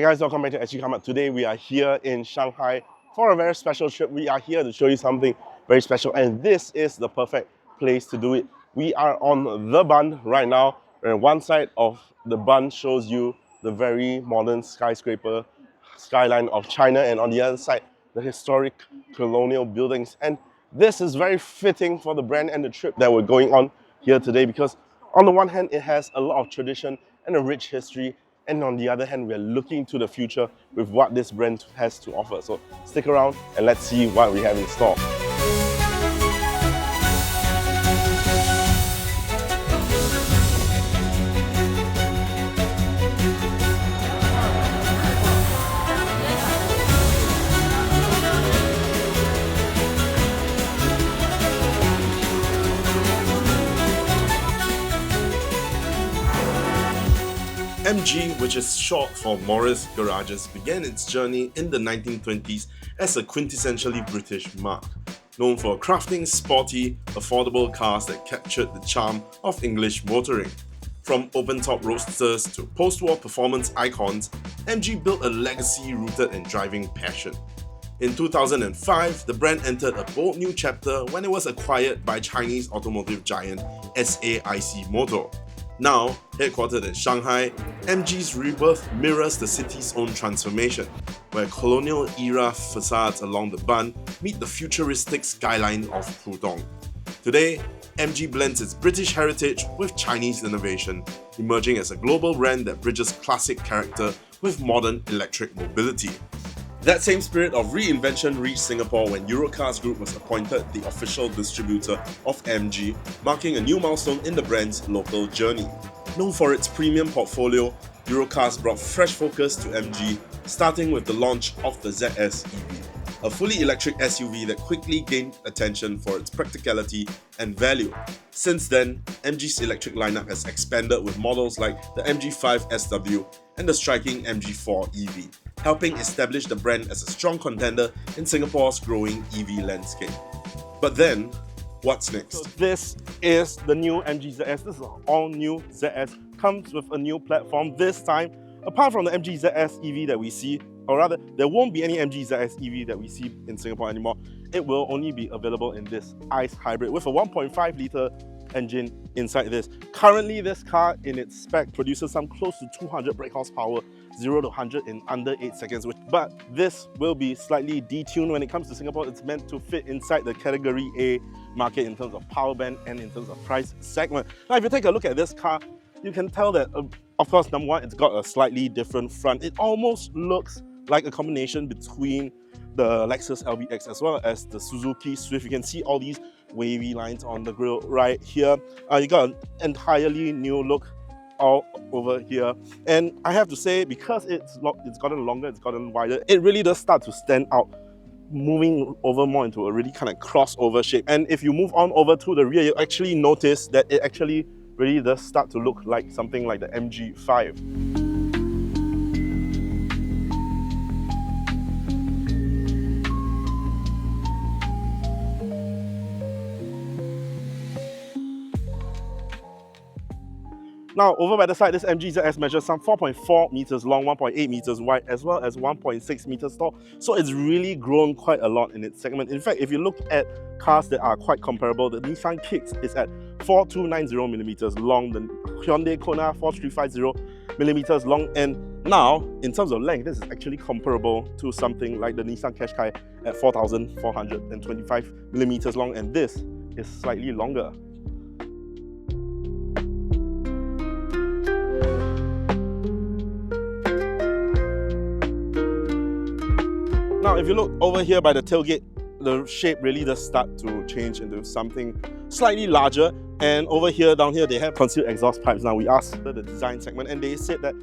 Hey guys, welcome back to Sgcarmart. Today we are here in Shanghai for a very special trip. We are here to show you something very special, and this is the perfect place to do it. We are on the Bund right now, and one side of the Bund shows you the very modern skyscraper skyline of China, and on the other side, the historic colonial buildings. And this is very fitting for the brand and the trip that we're going on here today because on the one hand, it has a lot of tradition and a rich history, and on the other hand, we're looking to the future with what this brand has to offer. So stick around and let's see what we have in store. MG, which is short for Morris Garages, began its journey in the 1920s as a quintessentially British marque, known for crafting sporty, affordable cars that captured the charm of English motoring. From open-top roadsters to post-war performance icons, MG built a legacy rooted in driving passion. In 2005, the brand entered a bold new chapter when it was acquired by Chinese automotive giant SAIC Motor. Now, headquartered in Shanghai, MG's rebirth mirrors the city's own transformation, where colonial-era facades along the Bund meet the futuristic skyline of Pudong. Today, MG blends its British heritage with Chinese innovation, emerging as a global brand that bridges classic character with modern electric mobility. That same spirit of reinvention reached Singapore when Eurocars Group was appointed the official distributor of MG, marking a new milestone in the brand's local journey. Known for its premium portfolio, Eurocars brought fresh focus to MG, starting with the launch of the ZS EV, a fully electric SUV that quickly gained attention for its practicality and value. Since then, MG's electric lineup has expanded with models like the MG5 SW and the striking MG4 EV, helping establish the brand as a strong contender in Singapore's growing EV landscape. But then, what's next? So this is the new MG ZS. This is an all-new ZS. Comes with a new platform this time. Apart from the MG ZS EV that we see, or rather, there won't be any MG ZS EV that we see in Singapore anymore. It will only be available in this ICE hybrid with a 1.5 litre engine inside this. Currently, this car in its spec produces some close to 200 brake horsepower, 0 to 100 in under 8 seconds. But this will be slightly detuned when it comes to Singapore. It's meant to fit inside the category A market in terms of power band and in terms of price segment. Now, if you take a look at this car, you can tell that, of course, number one, it's got a slightly different front. It almost looks like a combination between the Lexus LBX as well as the Suzuki Swift. You can see all these wavy lines on the grille right here. You got an entirely new look all over here, and I have to say, because it's gotten longer, it's gotten wider, it really does start to stand out, moving over more into a really kind of crossover shape. And if you move on over to the rear, you actually notice that it actually really does start to look like something like the MG5. Now, over by the side, this MG ZS measures some 4.4 meters long, 1.8 meters wide, as well as 1.6 meters tall. So it's really grown quite a lot in its segment. In fact, if you look at cars that are quite comparable, the Nissan Kicks is at 4290 millimeters long, the Hyundai Kona 4350 millimeters long, and now, in terms of length, this is actually comparable to something like the Nissan Qashqai at 4425 millimeters long, and this is slightly longer. Now, if you look over here by the tailgate, the shape really does start to change into something slightly larger. And over here, down here, they have concealed exhaust pipes. Now, we asked the design segment, and they said that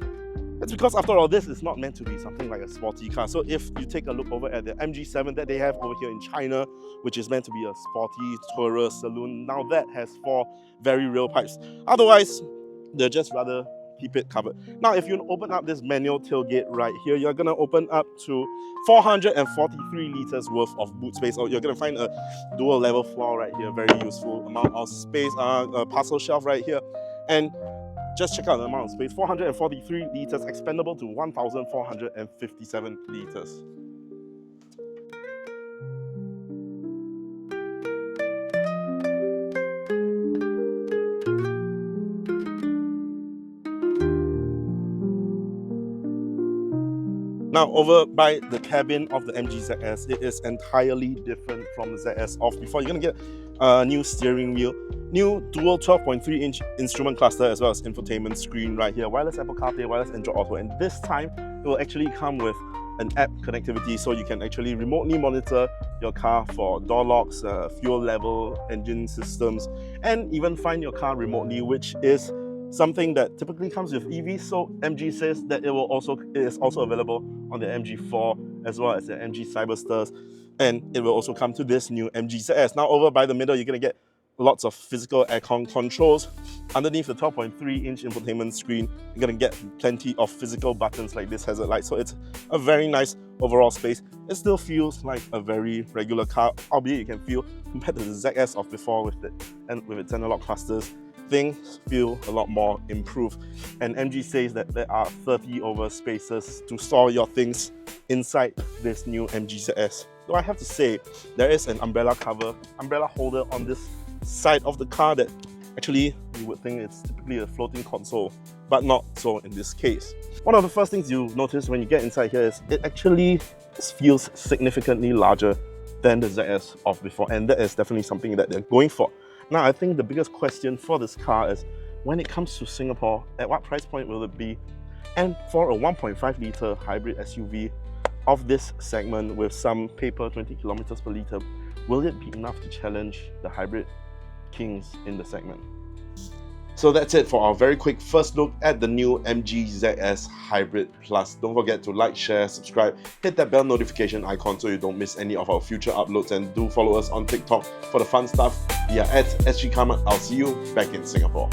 it's because, after all, this is not meant to be something like a sporty car. So if you take a look over at the MG7 that they have over here in China, which is meant to be a sporty tourer saloon, now that has 4 very real pipes. Otherwise, they're just rather keep it covered. Now, if you open up this manual tailgate right here, you're gonna open up to 443 liters worth of boot space. Or you're gonna find a dual level floor right here, very useful amount of space, a parcel shelf right here. And just check out the amount of space, 443 litres, expandable to 1,457 litres. Now, over by the cabin of the MG ZS, it is entirely different from the ZS of before. You're going to get a new steering wheel, new dual 12.3-inch instrument cluster, as well as infotainment screen right here, wireless Apple CarPlay, wireless Android Auto, and this time it will actually come with an app connectivity, so you can actually remotely monitor your car for door locks, fuel level, engine systems, and even find your car remotely, which is something that typically comes with EVs. So MG says that it is also available on the MG4 as well as the MG Cybersters, and it will also come to this new MG ZS. Now, over by the middle, you're going to get lots of physical aircon controls. Underneath the 12.3-inch infotainment screen, you're going to get plenty of physical buttons like this hazard light. So it's a very nice overall space. It still feels like a very regular car, albeit you can feel, compared to the ZS of before with its analog clusters, things feel a lot more improved. And MG says that there are 30 over spaces to store your things inside this new MG ZS. So I have to say, there is an umbrella holder on this side of the car that actually you would think it's typically a floating console, but not so in this case. One of the first things you notice when you get inside here is it actually feels significantly larger than the ZS of before, and that is definitely something that they're going for. Now, I think the biggest question for this car is, when it comes to Singapore, at what price point will it be? And for a 1.5 litre hybrid SUV of this segment with some paper 20 kilometers per litre, will it be enough to challenge the hybrid kings in the segment? So that's it for our very quick first look at the new MG ZS Hybrid Plus. Don't forget to like, share, subscribe, hit that bell notification icon so you don't miss any of our future uploads, and do follow us on TikTok for the fun stuff. We are at Sgcarmart. I'll see you back in Singapore.